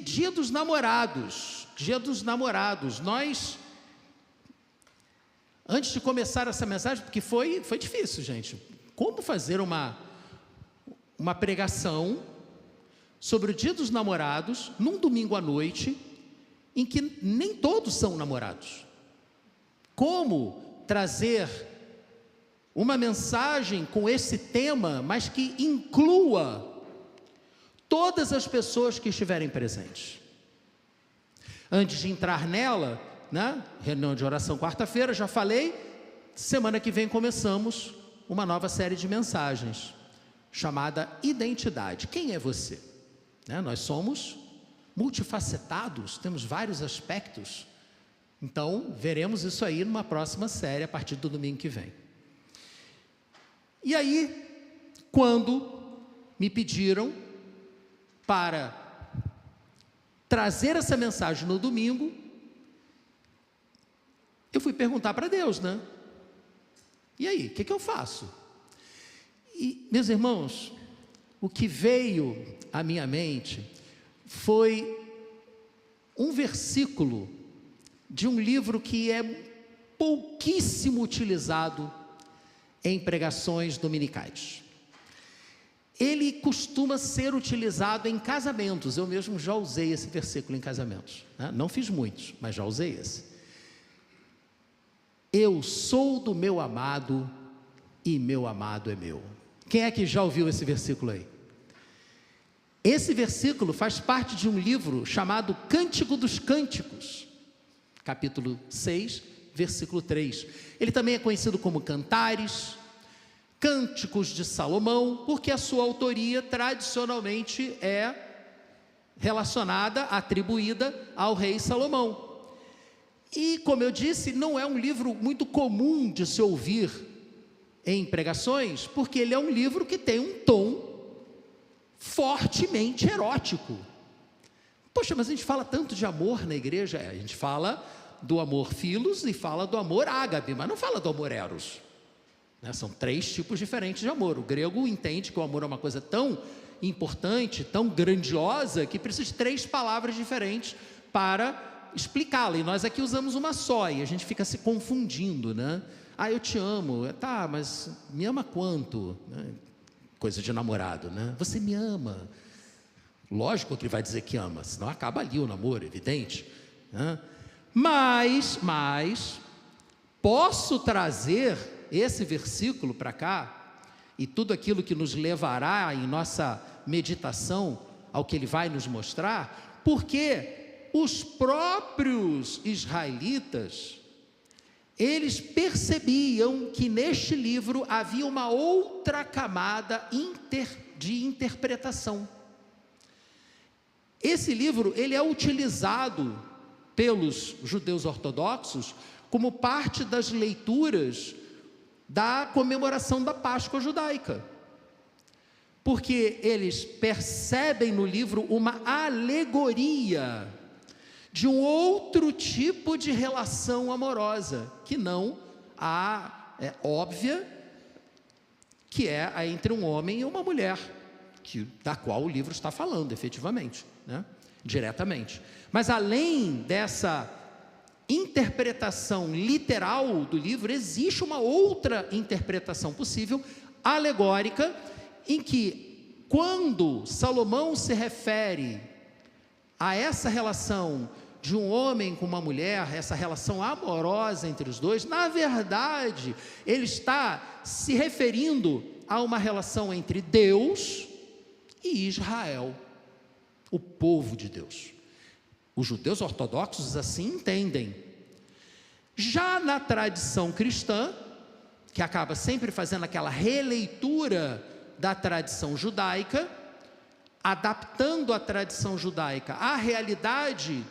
Dia dos Namorados. Dia dos Namorados. Nós, antes de começar essa mensagem, porque foi difícil, gente. Como fazer uma pregação sobre o Dia dos Namorados, num domingo à noite, em que nem todos são namorados? Como trazer uma mensagem com esse tema, mas que inclua todas as pessoas que estiverem presentes? Antes de entrar nela, né, reunião de oração quarta-feira, já falei, semana que vem começamos uma nova série de mensagens, chamada Identidade. Quem é você? Né, nós somos multifacetados, temos vários aspectos. Então, veremos isso aí numa próxima série, a partir do domingo que vem. E aí, quando me pediram para trazer essa mensagem no domingo, eu fui perguntar para Deus, né? E aí, o que eu faço? E, meus irmãos, o que veio à minha mente foi um versículo de um livro que é pouquíssimo utilizado em pregações dominicais. Ele costuma ser utilizado em casamentos. Eu mesmo já usei esse versículo em casamentos, né? Não fiz muitos, mas já usei esse. Eu sou do meu amado e meu amado é meu. Quem é que já ouviu esse versículo aí? Esse versículo faz parte de um livro chamado Cântico dos Cânticos, capítulo 6, versículo 3. Ele também é conhecido como Cantares, Cânticos de Salomão, porque a sua autoria tradicionalmente é relacionada, atribuída ao rei Salomão. E, como eu disse, não é um livro muito comum de se ouvir em pregações, porque ele é um livro que tem um tom fortemente erótico. Poxa, mas a gente fala tanto de amor na igreja. A gente fala do amor filos e fala do amor ágape, mas não fala do amor eros, né? São 3 tipos diferentes de amor. O grego entende que o amor é uma coisa tão importante, tão grandiosa, que precisa de 3 palavras diferentes para explicá-la, e nós aqui usamos uma só, e a gente fica se confundindo, né? Ah, eu te amo. Tá, mas me ama quanto? Coisa de namorado, né? Você me ama. Lógico que ele vai dizer que ama, senão acaba ali o namoro, evidente, né? Mas posso trazer esse versículo para cá, e tudo aquilo que nos levará em nossa meditação ao que ele vai nos mostrar, porque os próprios israelitas, eles percebiam que neste livro havia uma outra camada de interpretação. Esse livro, ele é utilizado pelos judeus ortodoxos como parte das leituras da comemoração da Páscoa judaica, porque eles percebem no livro uma alegoria de um outro tipo de relação amorosa, que não a óbvia, que é a entre um homem e uma mulher, da qual o livro está falando, efetivamente, né? Diretamente. Mas além dessa interpretação literal do livro, existe uma outra interpretação possível, alegórica, em que, quando Salomão se refere a essa relação de um homem com uma mulher, essa relação amorosa entre os dois, na verdade, ele está se referindo a uma relação entre Deus e Israel, o povo de Deus. Os judeus ortodoxos assim entendem. Já na tradição cristã, que acaba sempre fazendo aquela releitura da tradição judaica, adaptando a tradição judaica à realidade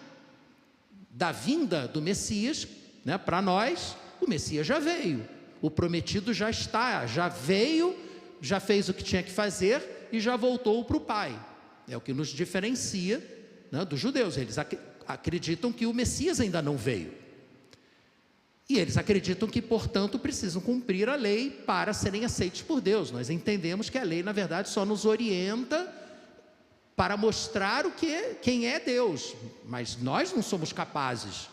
da vinda do Messias, né? Para nós, o Messias já veio, o prometido já está, já veio, já fez o que tinha que fazer e já voltou para o Pai. É o que nos diferencia, né, dos judeus. Eles acreditam que o Messias ainda não veio, e eles acreditam que, portanto, precisam cumprir a lei para serem aceitos por Deus. Nós entendemos que a lei, na verdade, só nos orienta para mostrar quem é Deus, mas nós não somos capazes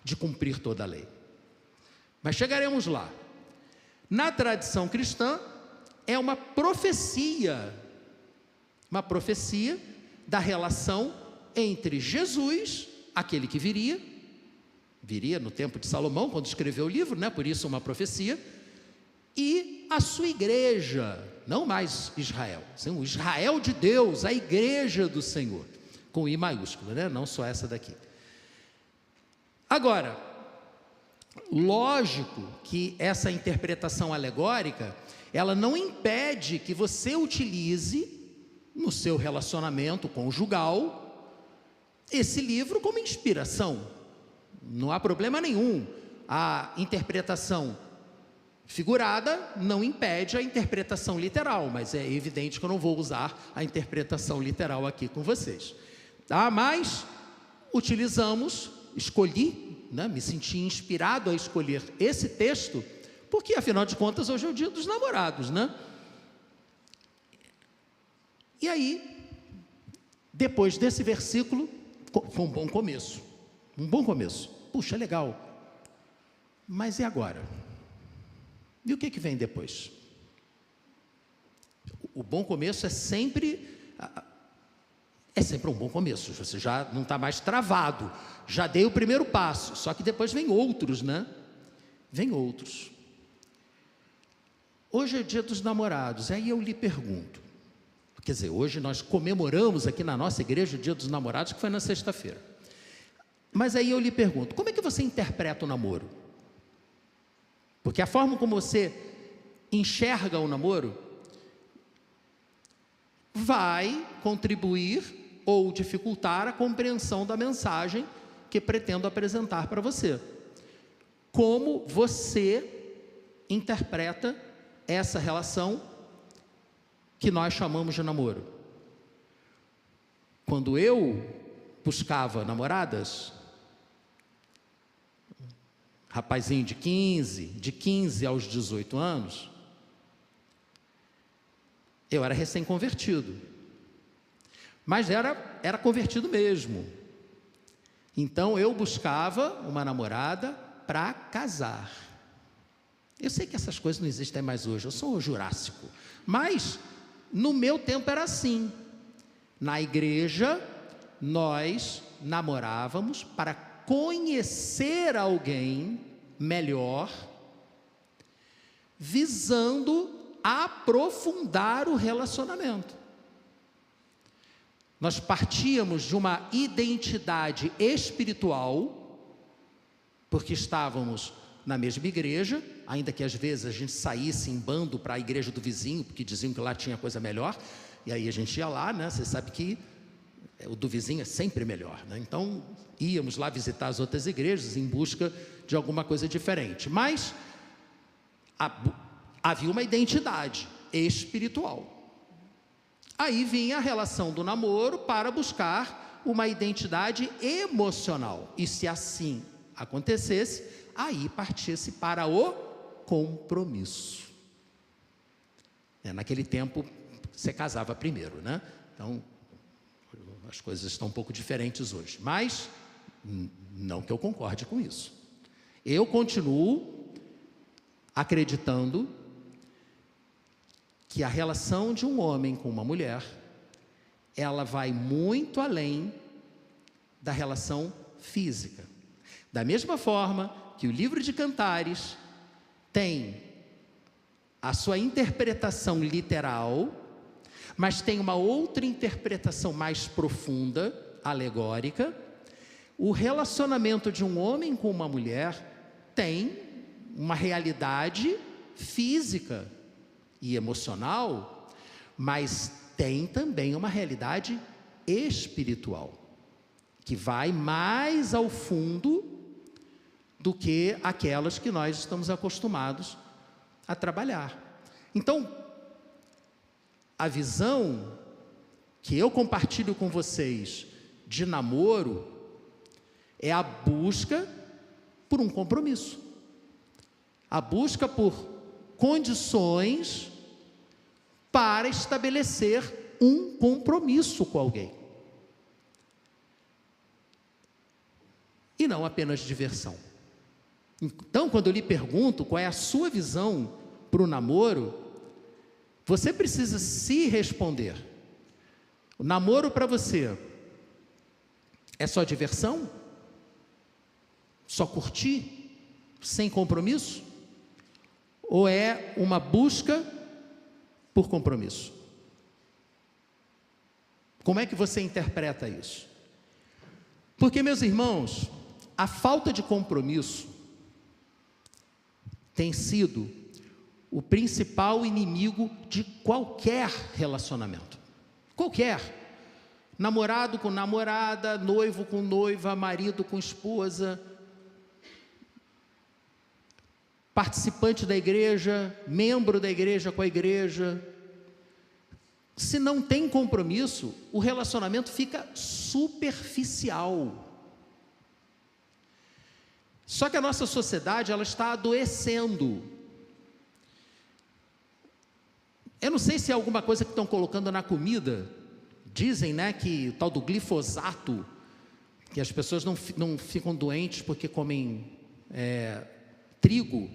de cumprir toda a lei. Mas chegaremos lá. Na tradição cristã, é uma profecia da relação entre Jesus, aquele que viria no tempo de Salomão, quando escreveu o livro, né? Por isso uma profecia, e a sua igreja, não mais Israel, sim, o Israel de Deus, a igreja do Senhor, com I maiúsculo, né? Não só essa daqui. Agora, lógico que essa interpretação alegórica, ela não impede que você utilize no seu relacionamento conjugal esse livro como inspiração. Não há problema nenhum. A interpretação figurada não impede a interpretação literal, mas é evidente que eu não vou usar a interpretação literal aqui com vocês. Tá? Mas escolhi, né, me senti inspirado a escolher esse texto, porque afinal de contas hoje é o dia dos namorados, né? E aí, depois desse versículo, foi um bom começo. Puxa, legal. Mas e agora? E o que vem depois? O bom começo é sempre um bom começo. Você já não está mais travado. Já dei o primeiro passo. Só que depois vem outros, né? Vem outros. Hoje é dia dos namorados. Aí eu lhe pergunto. Quer dizer, hoje nós comemoramos aqui na nossa igreja o dia dos namorados, que foi na sexta-feira. Mas aí eu lhe pergunto, como é que você interpreta o namoro? Porque a forma como você enxerga o namoro vai contribuir ou dificultar a compreensão da mensagem que pretendo apresentar para você. Como você interpreta essa relação que nós chamamos de namoro? Quando eu buscava namoradas, rapazinho de 15 aos 18 anos, eu era recém-convertido, mas era convertido mesmo. Então eu buscava uma namorada para casar. Eu sei que essas coisas não existem mais hoje, eu sou o Jurássico, mas no meu tempo era assim. Na igreja nós namorávamos para conhecer alguém melhor, visando aprofundar o relacionamento. Nós partíamos de uma identidade espiritual, porque estávamos na mesma igreja, ainda que às vezes a gente saísse em bando para a igreja do vizinho, porque diziam que lá tinha coisa melhor, e aí a gente ia lá, né? Você sabe que o do vizinho é sempre melhor, né? Então íamos lá visitar as outras igrejas em busca de alguma coisa diferente, mas havia uma identidade espiritual. Aí vinha a relação do namoro para buscar uma identidade emocional, e se assim acontecesse, aí partisse para o compromisso. Naquele tempo você casava primeiro, né? Então as coisas estão um pouco diferentes hoje, mas não que eu concorde com isso. Eu continuo acreditando que a relação de um homem com uma mulher, ela vai muito além da relação física. Da mesma forma que o livro de Cantares tem a sua interpretação literal, mas tem uma outra interpretação mais profunda, alegórica, o relacionamento de um homem com uma mulher tem uma realidade física e emocional, mas tem também uma realidade espiritual, que vai mais ao fundo do que aquelas que nós estamos acostumados a trabalhar. Então, a visão que eu compartilho com vocês de namoro é a busca por um compromisso, a busca por condições para estabelecer um compromisso com alguém. e não apenas diversão. Então, quando eu lhe pergunto qual é a sua visão para o namoro, você precisa se responder. O namoro para você é só diversão? Só curtir? Sem compromisso? Ou é uma busca por compromisso? Como é que você interpreta isso? Porque, meus irmãos, a falta de compromisso tem sido o principal inimigo de qualquer relacionamento. Qualquer. Namorado com namorada, noivo com noiva, marido com esposa, participante da igreja, membro da igreja com a igreja. Se não tem compromisso, o relacionamento fica superficial. Só que a nossa sociedade, ela está adoecendo. Eu não sei se é alguma coisa que estão colocando na comida. Dizem, né, que o tal do glifosato, que as pessoas não ficam doentes porque comem trigo.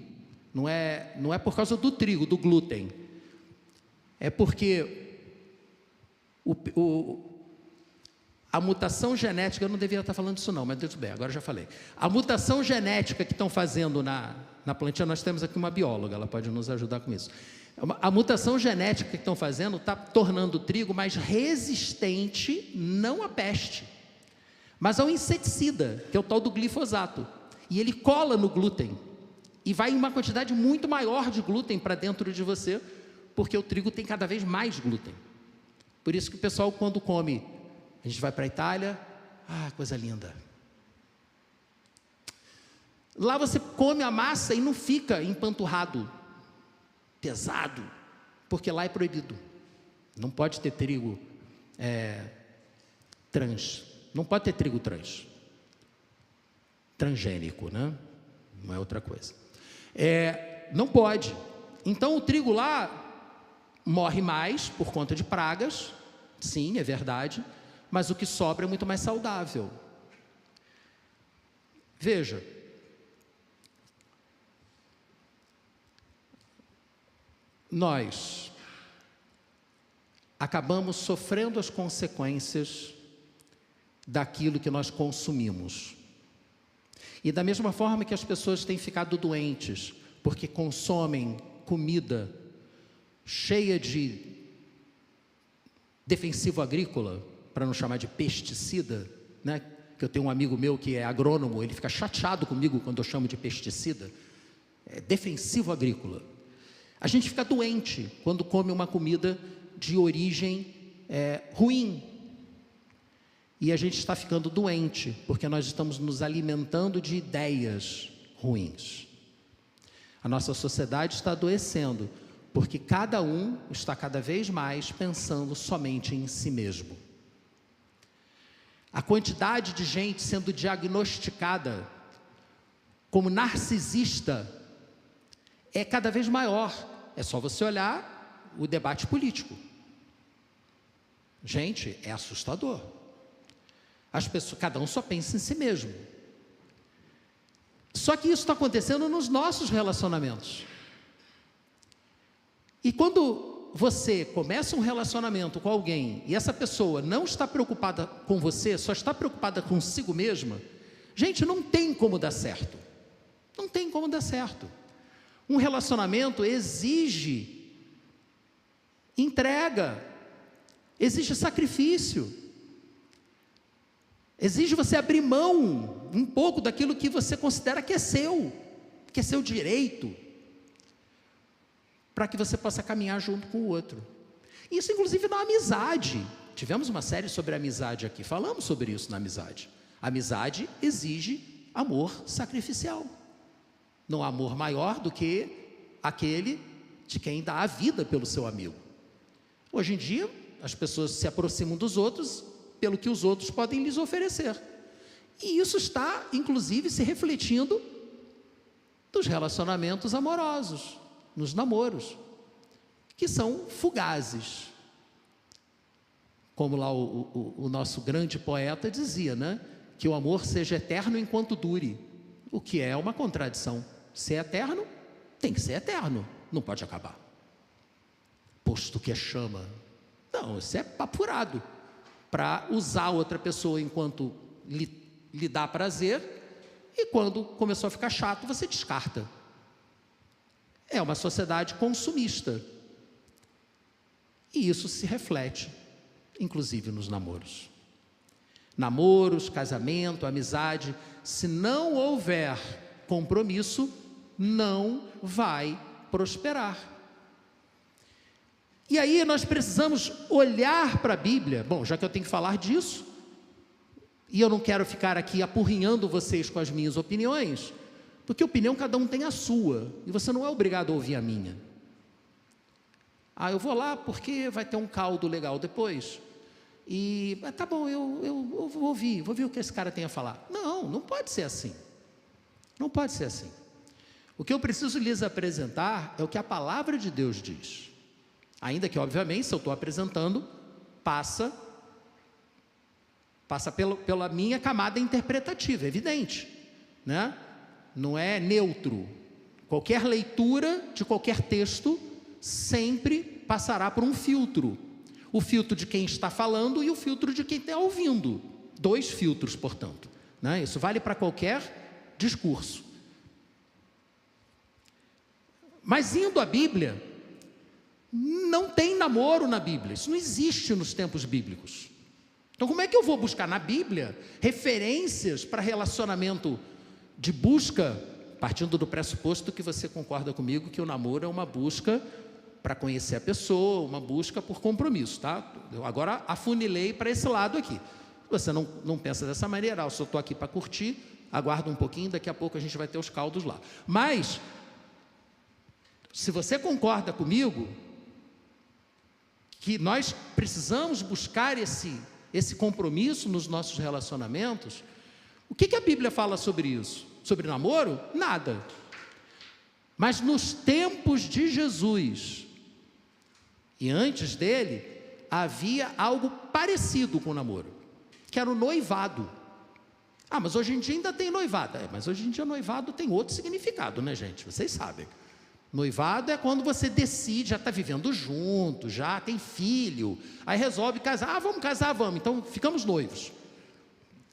Não é por causa do trigo, do glúten. É porque a mutação genética, eu não deveria estar falando isso não, mas tudo bem, agora já falei. A mutação genética que estão fazendo na plantinha, nós temos aqui uma bióloga, ela pode nos ajudar com isso. A mutação genética que estão fazendo está tornando o trigo mais resistente, não à peste, mas ao inseticida, que é o tal do glifosato. E ele cola no glúten, e vai em uma quantidade muito maior de glúten para dentro de você, porque o trigo tem cada vez mais glúten. Por isso que o pessoal, quando come, a gente vai para a Itália, coisa linda. Lá você come a massa e não fica empanturrado, pesado, porque lá é proibido. Não pode ter trigo trans, não pode ter trigo transgênico, né? Não é outra coisa. Não pode. Então o trigo lá morre mais por conta de pragas, sim, é verdade, mas o que sobra é muito mais saudável. Veja, nós acabamos sofrendo as consequências daquilo que nós consumimos. E da mesma forma que as pessoas têm ficado doentes, porque consomem comida cheia de defensivo agrícola, para não chamar de pesticida, né? Que eu tenho um amigo meu que é agrônomo, ele fica chateado comigo quando eu chamo de pesticida. É defensivo agrícola. A gente fica doente quando come uma comida de origem ruim. E a gente está ficando doente, porque nós estamos nos alimentando de ideias ruins. A nossa sociedade está adoecendo, porque cada um está cada vez mais pensando somente em si mesmo. A quantidade de gente sendo diagnosticada como narcisista é cada vez maior. É só você olhar o debate político. Gente, é assustador. As pessoas, cada um só pensa em si mesmo. Só que isso está acontecendo nos nossos relacionamentos. E quando você começa um relacionamento com alguém e essa pessoa não está preocupada com você, só está preocupada consigo mesma, gente, não tem como dar certo. Não tem como dar certo. Um relacionamento exige entrega, exige sacrifício, exige você abrir mão um pouco daquilo que você considera que é seu direito, para que você possa caminhar junto com o outro. Isso inclusive na amizade. Tivemos uma série sobre amizade aqui, falamos sobre isso na amizade. A amizade exige amor sacrificial. Não há amor maior do que aquele de quem dá a vida pelo seu amigo. Hoje em dia, as pessoas se aproximam dos outros pelo que os outros podem lhes oferecer. E isso está, inclusive, se refletindo nos relacionamentos amorosos, nos namoros, que são fugazes. Como lá o nosso grande poeta dizia, né? que o amor seja eterno enquanto dure, o que é uma contradição. Se é eterno, tem que ser eterno, não pode acabar. Posto que é chama. Não, isso é papo furado, para usar outra pessoa enquanto lhe dá prazer, e quando começou a ficar chato, você descarta. É uma sociedade consumista. E isso se reflete, inclusive, nos namoros. Namoros, casamento, amizade, se não houver compromisso, não vai prosperar. E aí nós precisamos olhar para a Bíblia. Bom, já que eu tenho que falar disso, e eu não quero ficar aqui apurrinhando vocês com as minhas opiniões, porque opinião cada um tem a sua, e você não é obrigado a ouvir a minha. Eu vou lá porque vai ter um caldo legal depois, e tá bom, eu vou ouvir o que esse cara tem a falar. Não pode ser assim. Não pode ser assim. O que eu preciso lhes apresentar é o que a palavra de Deus diz. Ainda que, obviamente, se eu estou apresentando, passa pela minha camada interpretativa, é evidente, né? Não é neutro. Qualquer leitura de qualquer texto sempre passará por um filtro. O filtro de quem está falando e o filtro de quem está ouvindo. 2 filtros, portanto, né? Isso vale para qualquer discurso. Mas indo à Bíblia, não tem namoro na Bíblia. Isso não existe nos tempos bíblicos. Então, como é que eu vou buscar na Bíblia referências para relacionamento de busca, partindo do pressuposto que você concorda comigo que o namoro é uma busca para conhecer a pessoa, uma busca por compromisso, tá? Eu agora afunilei para esse lado aqui. Se você não pensa dessa maneira, eu só estou aqui para curtir, aguarda um pouquinho, daqui a pouco a gente vai ter os caldos lá. Mas, se você concorda comigo que nós precisamos buscar esse compromisso nos nossos relacionamentos, o que a Bíblia fala sobre isso? Sobre namoro? Nada. Mas nos tempos de Jesus, e antes dele, havia algo parecido com o namoro, que era o noivado. Mas hoje em dia ainda tem noivado. Mas hoje em dia noivado tem outro significado, né, gente? Vocês sabem. Noivado é quando você decide, já está vivendo junto, já tem filho, aí resolve casar. Vamos casar, vamos. Então ficamos noivos.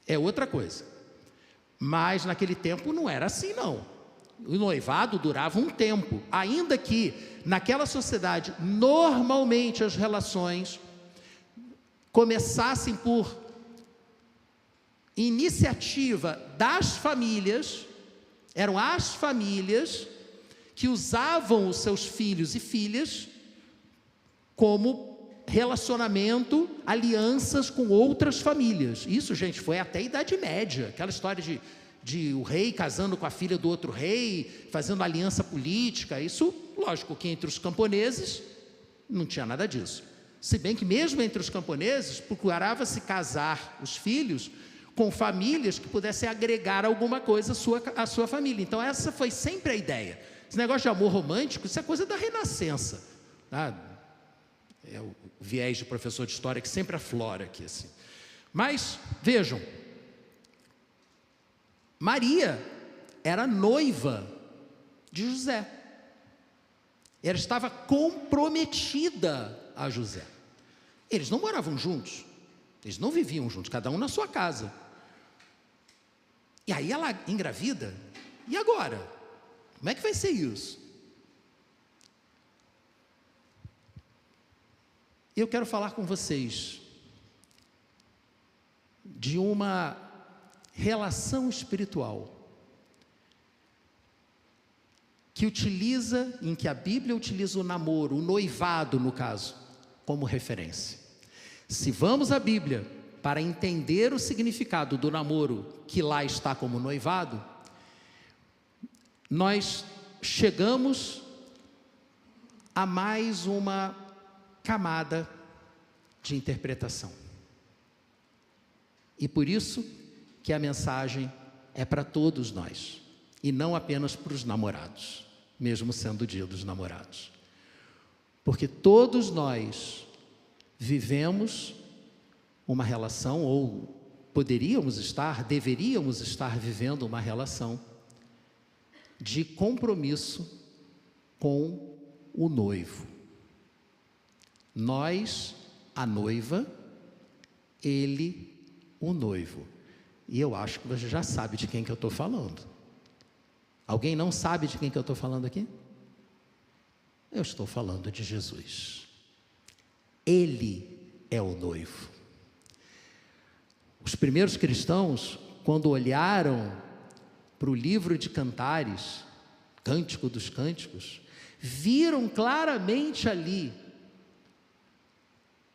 É outra coisa. Mas naquele tempo não era assim, não. O noivado durava um tempo, ainda que naquela sociedade normalmente as relações começassem por iniciativa das famílias. Eram as famílias que usavam os seus filhos e filhas como relacionamento, alianças com outras famílias. Isso, gente, foi até a Idade Média, aquela história de o rei casando com a filha do outro rei, fazendo aliança política. Isso, lógico, que entre os camponeses não tinha nada disso. Se bem que mesmo entre os camponeses, procurava-se casar os filhos com famílias que pudessem agregar alguma coisa à sua família. Então essa foi sempre a ideia. Esse negócio de amor romântico, isso é coisa da Renascença, tá? É o viés de professor de história que sempre aflora aqui, assim. Mas, vejam, Maria era noiva de José. Ela estava comprometida a José. Eles não moravam juntos, eles não viviam juntos, cada um na sua casa. E aí ela engravida, e agora? Como é que vai ser isso? Eu quero falar com vocês de uma relação espiritual em que a Bíblia utiliza o namoro, o noivado no caso, como referência. Se vamos à Bíblia para entender o significado do namoro que lá está como noivado, nós chegamos a mais uma camada de interpretação. E por isso que a mensagem é para todos nós, e não apenas para os namorados, mesmo sendo o dia dos namorados. Porque todos nós vivemos uma relação, ou deveríamos estar vivendo uma relação de compromisso com o noivo. Nós, a noiva, ele, o noivo. E eu acho que você já sabe de quem que eu estou falando. Alguém não sabe de quem que eu estou falando aqui? Eu estou falando de Jesus. Ele é o noivo. Os primeiros cristãos, quando olharam para o livro de Cantares, Cântico dos Cânticos, viram claramente ali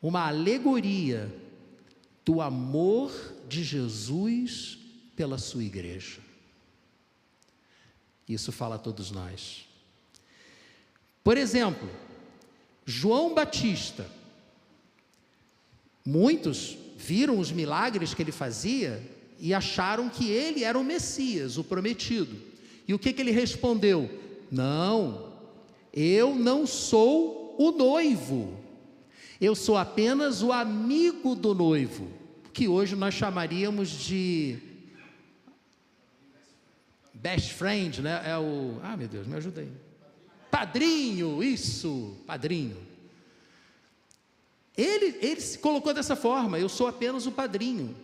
uma alegoria do amor de Jesus pela sua igreja. Isso fala a todos nós. Por exemplo, João Batista. Muitos viram os milagres que ele fazia e acharam que ele era o Messias, o prometido. E o que ele respondeu? Não, eu não sou o noivo. Eu sou apenas o amigo do noivo, que hoje nós chamaríamos de best friend, né? Meu Deus, me ajuda aí. Padrinho, isso, padrinho. Ele se colocou dessa forma: eu sou apenas o padrinho,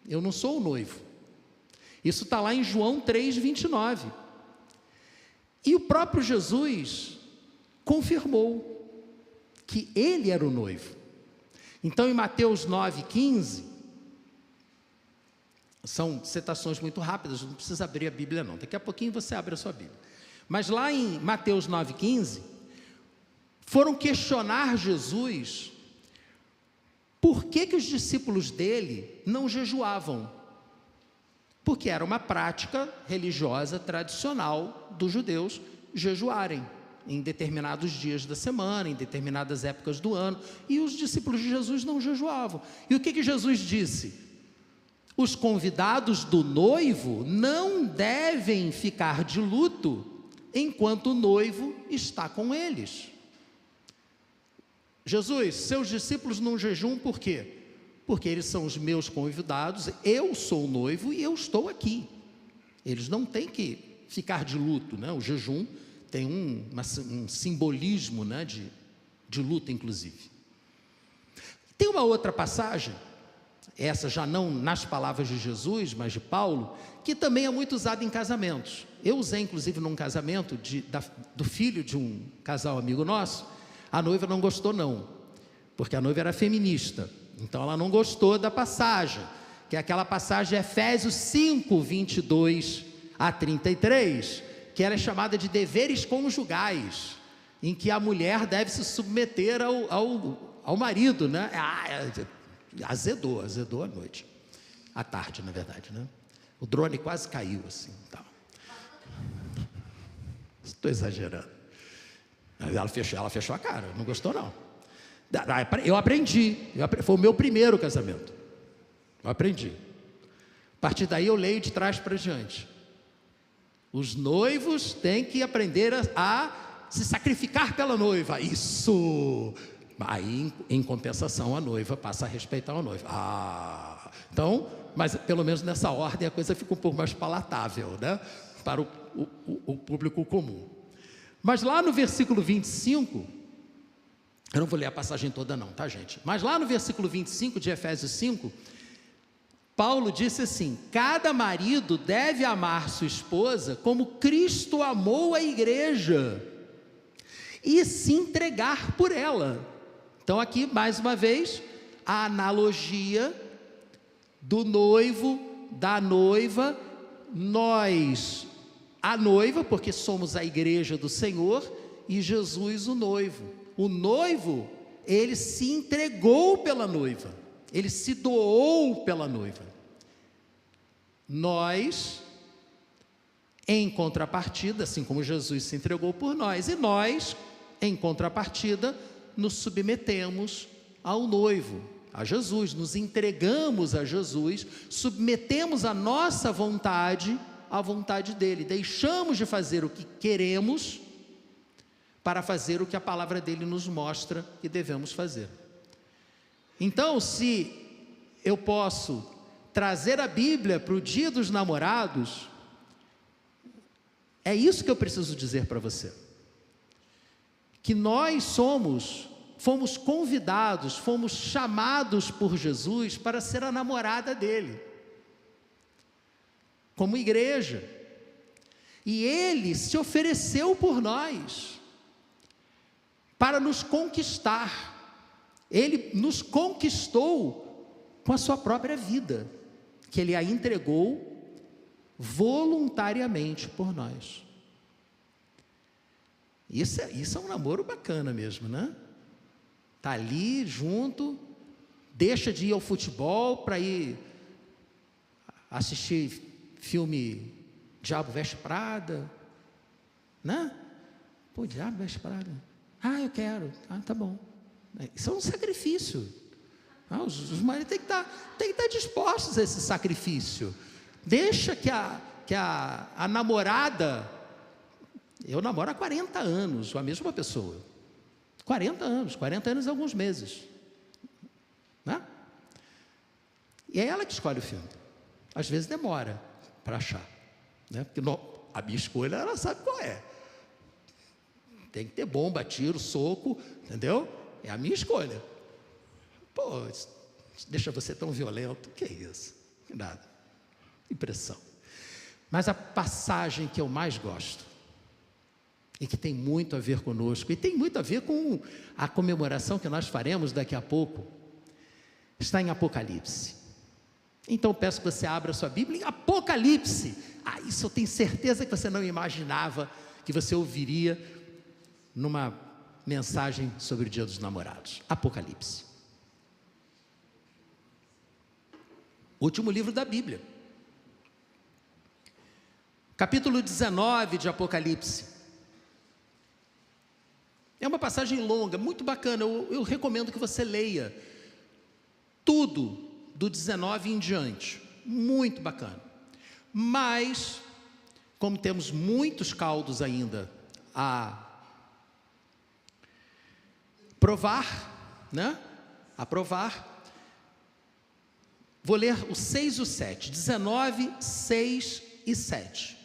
eu não sou o noivo. Isso está lá em João 3:29. E o próprio Jesus confirmou que ele era o noivo. Então, em Mateus 9:15, são citações muito rápidas, não precisa abrir a Bíblia não, daqui a pouquinho você abre a sua Bíblia. Mas lá em Mateus 9:15, foram questionar Jesus por que os discípulos dele não jejuavam. Porque era uma prática religiosa tradicional dos judeus jejuarem em determinados dias da semana, em determinadas épocas do ano, e os discípulos de Jesus não jejuavam. E o que Jesus disse? Os convidados do noivo não devem ficar de luto enquanto o noivo está com eles. Jesus, seus discípulos não jejuam por quê? Porque eles são os meus convidados, eu sou o noivo e eu estou aqui. Eles não têm que ficar de luto, né? O jejum tem um simbolismo, né, de luta, inclusive. Tem uma outra passagem, essa já não nas palavras de Jesus, mas de Paulo, que também é muito usada em casamentos. Eu usei, inclusive, num casamento do filho de um casal amigo nosso. A noiva não gostou não, porque a noiva era feminista, então ela não gostou da passagem, que é aquela passagem de Efésios 5:22 a 33, que ela é chamada de deveres conjugais, em que a mulher deve se submeter ao marido, né? Azedou a noite, à tarde, na verdade, né? O drone quase caiu assim, tal. Estou exagerando. Ela fechou a cara, não gostou não. Eu aprendi, foi o meu primeiro casamento. Eu aprendi. A partir daí eu leio de trás para diante. Os noivos têm que aprender a se sacrificar pela noiva. Isso! Aí, em compensação, a noiva passa a respeitar o noivo. Então, mas pelo menos nessa ordem a coisa fica um pouco mais palatável, né? Para o público comum. Mas lá no versículo 25, eu não vou ler a passagem toda não, tá, gente? Mas lá no versículo 25 de Efésios 5, Paulo disse assim: cada marido deve amar sua esposa como Cristo amou a igreja e se entregar por ela. Então aqui, mais uma vez, a analogia do noivo, da noiva, nós, a noiva, porque somos a igreja do Senhor, e Jesus o noivo. O noivo, ele se entregou pela noiva, ele se doou pela noiva. Nós, em contrapartida, assim como Jesus se entregou por nós, e nós, em contrapartida, nos submetemos ao noivo, a Jesus, nos entregamos a Jesus, submetemos a nossa vontade à vontade dele, deixamos de fazer o que queremos para fazer o que a palavra dele nos mostra que devemos fazer. Então, se eu posso trazer a Bíblia para o Dia dos Namorados, é isso que eu preciso dizer para você. Que nós fomos convidados, fomos chamados por Jesus para ser a namorada dele, como igreja. E ele se ofereceu por nós, para nos conquistar. Ele nos conquistou com a sua própria vida, que ele a entregou voluntariamente por nós. Isso é um namoro bacana mesmo, né? Tá ali junto, deixa de ir ao futebol para ir assistir filme Diabo Veste Prada, né? Pô, Diabo Veste Prada. Ah, eu quero. Ah, tá bom. Isso é um sacrifício. Os maridos têm que estar dispostos a esse sacrifício. Deixa que a namorada... Eu namoro há 40 anos com a mesma pessoa. 40 anos e alguns meses. Né? E é ela que escolhe o filme. Às vezes demora para achar. Né? Porque a minha escolha, ela sabe qual é. Tem que ter bomba, tiro, soco, entendeu? É a minha escolha. Pô, deixa você tão violento. Que é isso? Nada. Impressão. Mas a passagem que eu mais gosto, e que tem muito a ver conosco, e tem muito a ver com a comemoração que nós faremos daqui a pouco, está em Apocalipse. Então peço que você abra a sua Bíblia em Apocalipse. Isso eu tenho certeza que você não imaginava que você ouviria numa mensagem sobre o Dia dos Namorados. Apocalipse. Último livro da Bíblia. Capítulo 19 de Apocalipse. É uma passagem longa, muito bacana. Eu recomendo que você leia tudo do 19 em diante. Muito bacana. Mas, como temos muitos caldos ainda a provar, né? A provar, vou ler o 6 e o 7. 19, 6 e 7.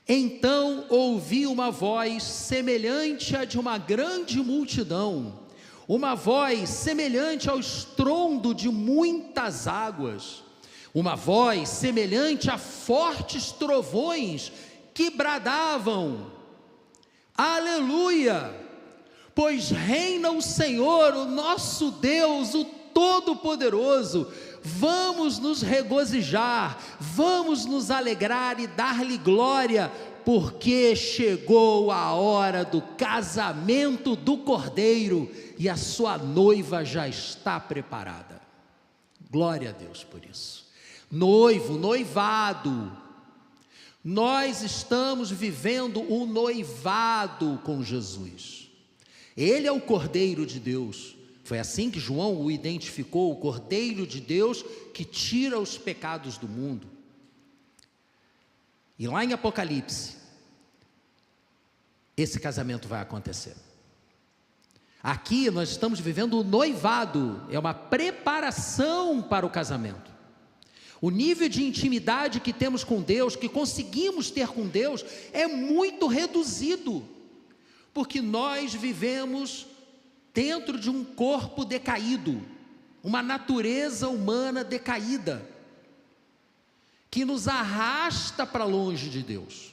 Então ouvi uma voz semelhante à de uma grande multidão, uma voz semelhante ao estrondo de muitas águas, uma voz semelhante a fortes trovões que bradavam: Aleluia! Pois reina o Senhor, o nosso Deus, o Todo-Poderoso. Vamos nos regozijar, vamos nos alegrar e dar-lhe glória, porque chegou a hora do casamento do Cordeiro e a sua noiva já está preparada. Glória a Deus por isso. Noivo, noivado. Nós estamos vivendo o noivado com Jesus. Ele é o Cordeiro de Deus. Foi assim que João o identificou, o Cordeiro de Deus que tira os pecados do mundo. E lá em Apocalipse, esse casamento vai acontecer. Aqui nós estamos vivendo o noivado, é uma preparação para o casamento. O nível de intimidade que temos com Deus, que conseguimos ter com Deus, é muito reduzido, porque nós vivemos dentro de um corpo decaído, uma natureza humana decaída, que nos arrasta para longe de Deus,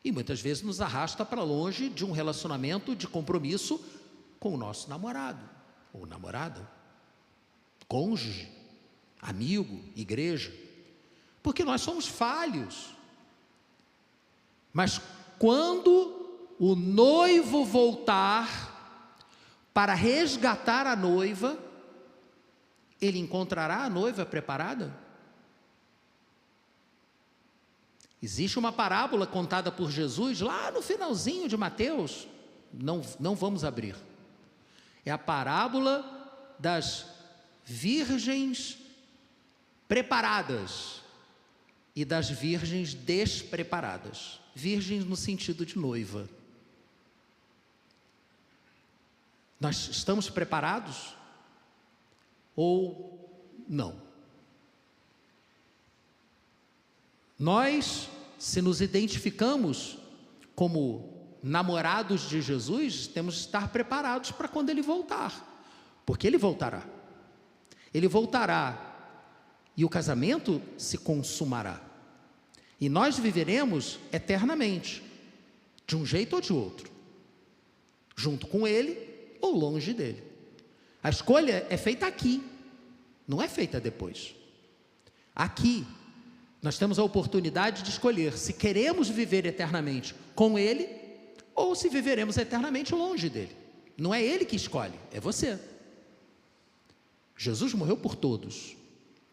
e muitas vezes nos arrasta para longe de um relacionamento de compromisso com o nosso namorado, ou namorada, cônjuge, amigo, igreja, porque nós somos falhos. Mas quando o noivo voltar para resgatar a noiva, ele encontrará a noiva preparada? Existe uma parábola contada por Jesus lá no finalzinho de Mateus, não vamos abrir. É a parábola das virgens preparadas e das virgens despreparadas. Virgens no sentido de noiva. Nós estamos preparados ou não? Nós, se nos identificamos como namorados de Jesus, temos que estar preparados para quando Ele voltar, porque Ele voltará. Ele voltará e o casamento se consumará. E nós viveremos eternamente, de um jeito ou de outro, junto com Ele ou longe dele. A escolha é feita aqui, não é feita depois. Aqui, nós temos a oportunidade de escolher se queremos viver eternamente com Ele ou se viveremos eternamente longe dele. Não é Ele que escolhe, é você. Jesus morreu por todos,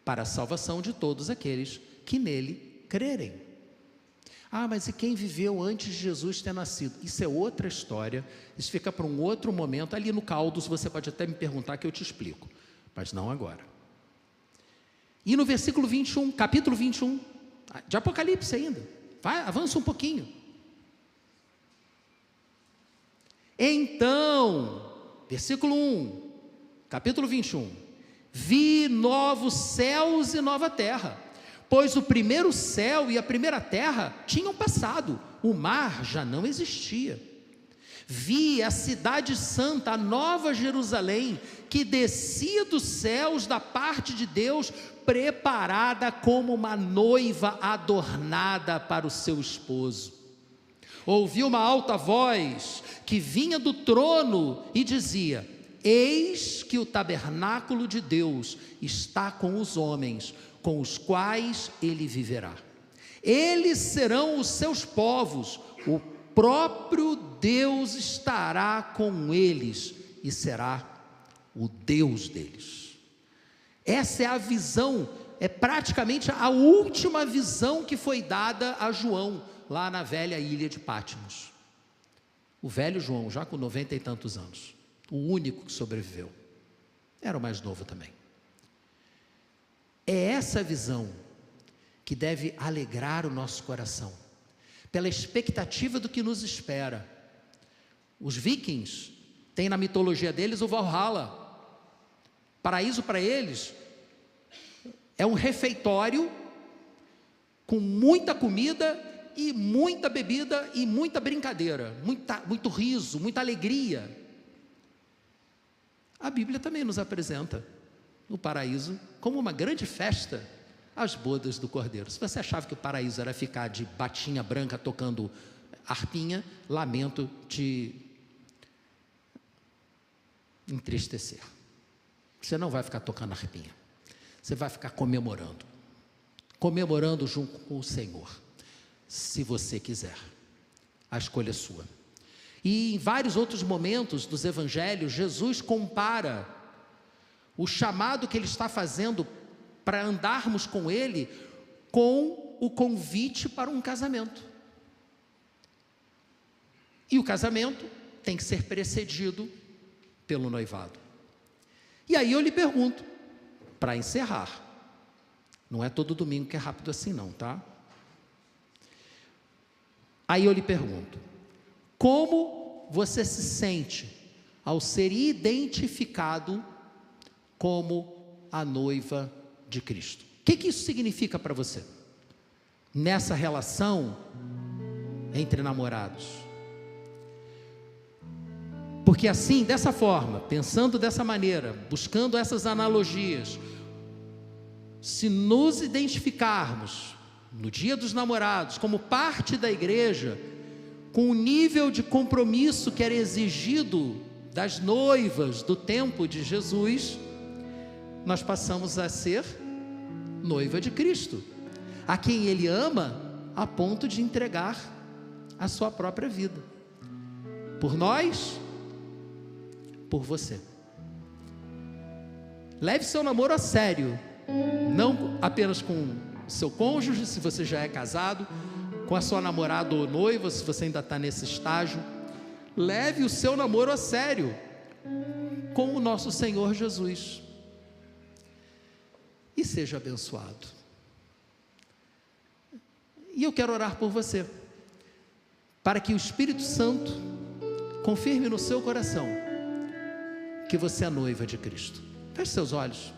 para a salvação de todos aqueles que nele crerem. Ah, mas e quem viveu antes de Jesus ter nascido? Isso é outra história, isso fica para um outro momento. Ali no Caldos você pode até me perguntar que eu te explico, mas não agora. E no versículo 21, capítulo 21, de Apocalipse ainda, avança um pouquinho. Então, versículo 1, capítulo 21, vi novos céus e nova terra, pois o primeiro céu e a primeira terra tinham passado, o mar já não existia. Vi a cidade santa, a nova Jerusalém, que descia dos céus da parte de Deus, preparada como uma noiva adornada para o seu esposo. Ouvi uma alta voz que vinha do trono e dizia: eis que o tabernáculo de Deus está com os homens, com os quais ele viverá. Eles serão os seus povos, o próprio Deus estará com eles e será o Deus deles. Essa é a visão, é praticamente a última visão que foi dada a João, lá na velha ilha de Patmos. O velho João, já com 90 e tantos anos, o único que sobreviveu, era o mais novo também. É essa visão que deve alegrar o nosso coração, pela expectativa do que nos espera. Os vikings têm na mitologia deles o Valhalla. Paraíso para eles é um refeitório com muita comida e muita bebida e muita brincadeira, muito riso, muita alegria. A Bíblia também nos apresenta o paraíso como uma grande festa, as bodas do Cordeiro. Se você achava que o paraíso era ficar de batinha branca tocando harpinha, lamento te entristecer. Você não vai ficar tocando harpinha, você vai ficar comemorando junto com o Senhor, se você quiser. A escolha é sua. E em vários outros momentos dos evangelhos, Jesus compara o chamado que Ele está fazendo para andarmos com Ele, com o convite para um casamento. E o casamento tem que ser precedido pelo noivado. E aí eu lhe pergunto, para encerrar, não é todo domingo que é rápido assim não, tá? Aí eu lhe pergunto, como você se sente ao ser identificado como a noiva de Cristo? O que isso significa para você? Nessa relação entre namorados. Porque assim, dessa forma, pensando dessa maneira, buscando essas analogias, se nos identificarmos no dia dos namorados como parte da igreja, com o nível de compromisso que era exigido das noivas do tempo de Jesus, nós passamos a ser noiva de Cristo, a quem Ele ama a ponto de entregar a sua própria vida, por nós, por você. Leve seu namoro a sério, não apenas com seu cônjuge, se você já é casado, com a sua namorada ou noiva, se você ainda está nesse estágio. Leve o seu namoro a sério com o nosso Senhor Jesus e seja abençoado. E eu quero orar por você, para que o Espírito Santo confirme no seu coração que você é noiva de Cristo. Feche seus olhos.